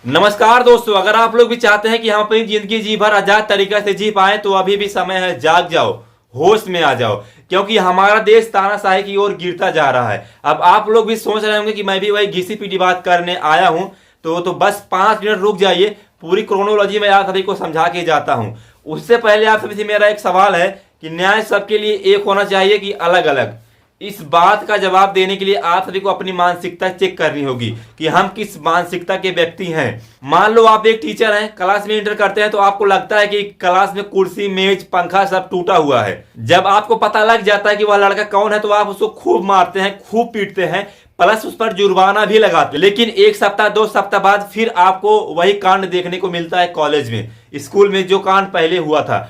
नमस्कार दोस्तों, अगर आप लोग भी चाहते हैं कि हम अपनी जिंदगी जी भर आजाद तरीके से जी पाए तो अभी भी समय है, जाग जाओ, होश में आ जाओ, क्योंकि हमारा देश तानाशाही की ओर गिरता जा रहा है। अब आप लोग भी सोच रहे होंगे कि मैं भी वही घिसी पीटी बात करने आया हूं, तो बस 5 मिनट रुक जाइए, पूरी क्रोनोलॉजी में आप सभी को समझा के जाता हूं। उससे पहले आप सभी से मेरा एक सवाल है कि न्याय सबके लिए एक होना चाहिए कि अलग अलग? इस बात का जवाब देने के लिए आप सभी को अपनी मानसिकता चेक करनी होगी कि हम किस मानसिकता के व्यक्ति हैं। मान लो आप एक टीचर हैं, क्लास में एंटर करते हैं तो आपको लगता है कि क्लास में कुर्सी मेज पंखा सब टूटा हुआ है। जब आपको पता लग जाता है कि वह लड़का कौन है तो आप उसको खूब मारते हैं, खूब पीटते हैं, प्लस उस पर जुर्माना भी लगाते हैं। लेकिन 1 सप्ताह 2 सप्ताह बाद फिर आपको वही कांड देखने को मिलता है कॉलेज में, स्कूल में जो कांड पहले हुआ था।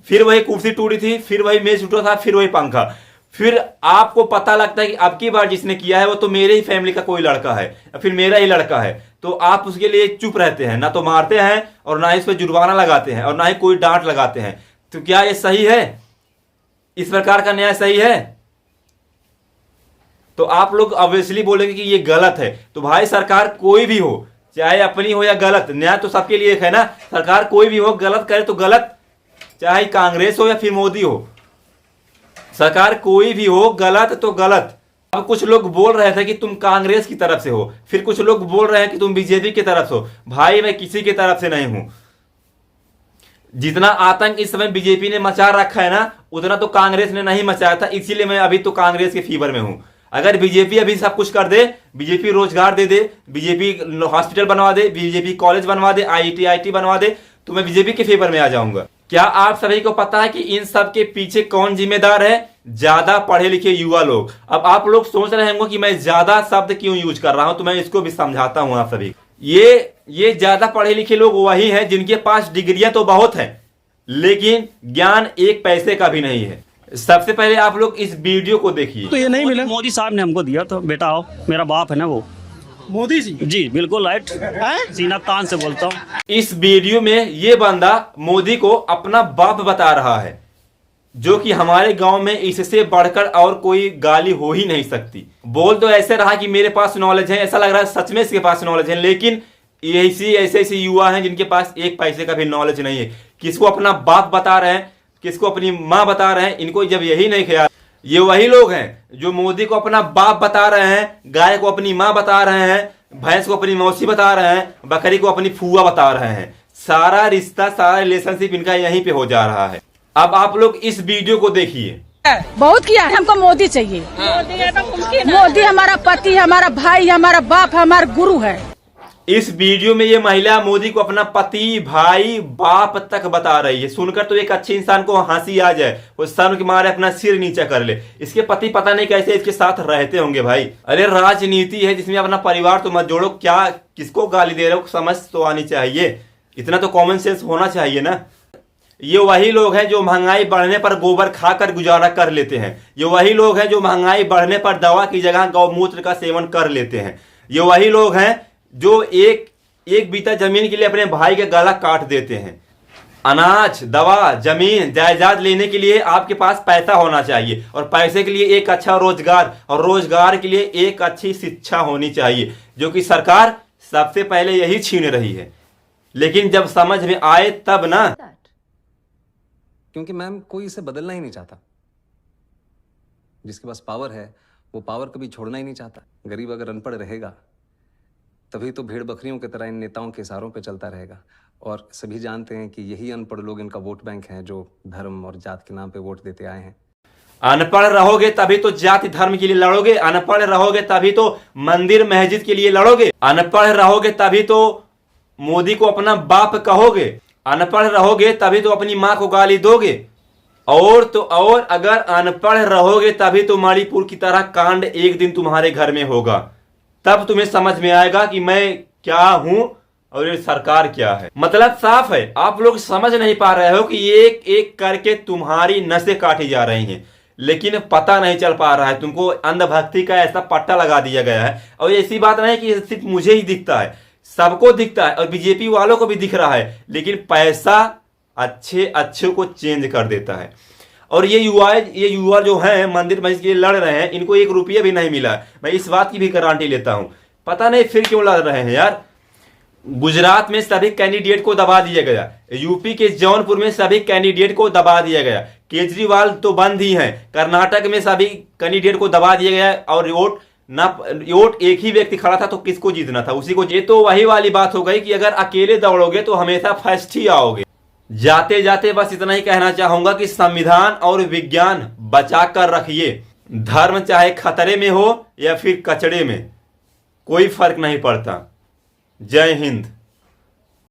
फिर वही कुर्सी टूटी थी, फिर वही मेज टूटा था, फिर वही पंखा। फिर आपको पता लगता है कि अब की बार जिसने किया है वो तो मेरे ही फैमिली का कोई लड़का है, फिर मेरा ही लड़का है, तो आप उसके लिए चुप रहते हैं, ना तो मारते हैं और ना ही इस पर जुर्माना लगाते हैं और ना ही कोई डांट लगाते हैं। तो क्या ये सही है? इस प्रकार का न्याय सही है? तो आप लोग ऑब्वियसली बोलेंगे कि ये गलत है। तो भाई सरकार कोई भी हो, चाहे अपनी हो या गलत, न्याय तो सबके लिए एक है ना। सरकार कोई भी हो, गलत करे तो गलत, चाहे कांग्रेस हो या फिर मोदी हो, सरकार कोई भी हो, गलत तो गलत। अब कुछ लोग बोल रहे थे कि तुम कांग्रेस की तरफ से हो, फिर कुछ लोग बोल रहे हैं कि तुम बीजेपी की तरफ से हो। भाई मैं किसी की तरफ से नहीं हूं। जितना आतंक इस समय बीजेपी ने मचा रखा है ना, उतना तो कांग्रेस ने नहीं मचाया था, इसीलिए मैं अभी तो कांग्रेस के फीवर में हूं। अगर बीजेपी अभी सब कुछ कर दे, बीजेपी रोजगार दे दे, बीजेपी हॉस्पिटल बनवा दे, बीजेपी कॉलेज बनवा दे, आईटी बनवा दे, तो मैं बीजेपी के फेवर में आ जाऊंगा। क्या आप सभी को पता है कि इन सब के पीछे कौन जिम्मेदार है? ज्यादा पढ़े लिखे युवा लोग। अब आप लोग सोच रहे होंगे कि मैं ज्यादा शब्द क्यों यूज कर रहा हूं, तो मैं इसको भी समझाता हूं आप सभी। ये ज्यादा पढ़े लिखे लोग वही हैं जिनके पास डिग्रियां तो बहुत हैं, लेकिन ज्ञान एक पैसे का भी नहीं है। सबसे पहले आप लोग इस वीडियो को देखिए। तो ये नहीं मिला, मोदी साहब ने हमको दिया, तो बेटा आओ, मेरा बाप है ना वो मोदी जी बिल्कुल राइट, सीना तान से बोलता हूँ। इस वीडियो में ये बंदा मोदी को अपना बाप बता रहा है, जो कि हमारे गांव में इससे बढ़कर और कोई गाली हो ही नहीं सकती। बोल तो ऐसे रहा कि मेरे पास नॉलेज है, ऐसा लग रहा है सच में इसके पास नॉलेज है, लेकिन ऐसे युवा हैं जिनके पास एक पैसे का भी नॉलेज नहीं है। किसको अपना बाप बता रहे हैं, किसको अपनी माँ बता रहे हैं, इनको जब यही नहीं ख्याल। ये वही लोग हैं जो मोदी को अपना बाप बता रहे हैं, गाय को अपनी माँ बता रहे हैं, भैंस को अपनी मौसी बता रहे हैं, बकरी को अपनी फूआ बता रहे हैं। सारा रिश्ता, सारा रिलेशनशिप इनका यहीं पे हो जा रहा है। अब आप लोग इस वीडियो को देखिए। बहुत किया है, हमको मोदी चाहिए। मोदी हमारा पति, हमारा भाई, हमारा बाप, हमारा गुरु है। इस वीडियो में ये महिला मोदी को अपना पति, भाई, बाप तक बता रही है। सुनकर तो एक अच्छे इंसान को हंसी आ जाए, वो शर्म के मारे अपना सिर नीचा कर ले। इसके पति पता नहीं कैसे इसके साथ रहते होंगे भाई। अरे राजनीति है जिसमें अपना परिवार तो मत जोड़ो, क्या किसको गाली दे रहे हो, समझ तो आनी चाहिए, इतना तो कॉमन सेंस होना चाहिए ना। ये वही लोग हैं जो महंगाई बढ़ने पर गोबर खाकर गुजारा कर लेते हैं। ये वही लोग हैं जो महंगाई बढ़ने पर दवा की जगह गौमूत्र का सेवन कर लेते हैं। ये वही लोग हैं जो एक बीता जमीन के लिए अपने भाई का गला काट देते हैं। अनाज, दवा, जमीन, जायदाद लेने के लिए आपके पास पैसा होना चाहिए, और पैसे के लिए एक अच्छा रोजगार, और रोजगार के लिए एक अच्छी शिक्षा होनी चाहिए, जो कि सरकार सबसे पहले यही छीन रही है। लेकिन जब समझ में आए तब ना, क्योंकि मैम कोई इसे बदलना ही नहीं चाहता। जिसके पास पावर है वो पावर कभी छोड़ना ही नहीं चाहता। गरीब अगर अनपढ़ रहेगा तभी तो भेड़ बकरियों की तरह इन नेताओं के इशारों पे चलता रहेगा। और सभी जानते हैं कि यही अनपढ़ लोग इनका वोट बैंक हैं, जो धर्म और जात के नाम पे वोट देते आए हैं। अनपढ़ रहोगे तभी तो जाति धर्म के लिए लड़ोगे, अनपढ़ रहोगे तभी तो मंदिर मस्जिद के लिए लड़ोगे, अनपढ़ रहोगे तभी तो मोदी को अपना बाप कहोगे, अनपढ़ रहोगे तभी तो अपनी माँ को गाली दोगे, और तो और अगर अनपढ़ रहोगे तभी तो मणिपुर की तरह कांड एक दिन तुम्हारे घर में होगा। तब तुम्हें समझ में आएगा कि मैं क्या हूं और ये सरकार क्या है। मतलब साफ है, आप लोग समझ नहीं पा रहे हो कि एक एक करके तुम्हारी नसें काटी जा रही हैं, लेकिन पता नहीं चल पा रहा है। तुमको अंधभक्ति का ऐसा पट्टा लगा दिया गया है। और ऐसी बात नहीं कि सिर्फ मुझे ही दिखता है, सबको दिखता है, और बीजेपी वालों को भी दिख रहा है, लेकिन पैसा अच्छे को चेंज कर देता है। और ये युवा जो हैं मंदिर मस्जिद के लिए लड़ रहे हैं, इनको 1 रुपया भी नहीं मिला। मैं इस बात की भी गारंटी लेता हूं। पता नहीं फिर क्यों लड़ रहे हैं यार। गुजरात में सभी कैंडिडेट को दबा दिया गया, यूपी के जौनपुर में सभी कैंडिडेट को दबा दिया गया, केजरीवाल तो बंद ही है, कर्नाटक में सभी कैंडिडेट को दबा दिया गया और वोट एक ही व्यक्ति खड़ा था तो किसको जीतना था, उसी को। ये तो वही वाली बात हो गई कि अगर अकेले दौड़ोगे तो हमेशा फर्स्ट ही आओगे। जाते जाते बस इतना ही कहना चाहूंगा कि संविधान और विज्ञान बचा कर रखिए। धर्म चाहे खतरे में हो या फिर कचड़े में, कोई फर्क नहीं पड़ता। जय हिंद।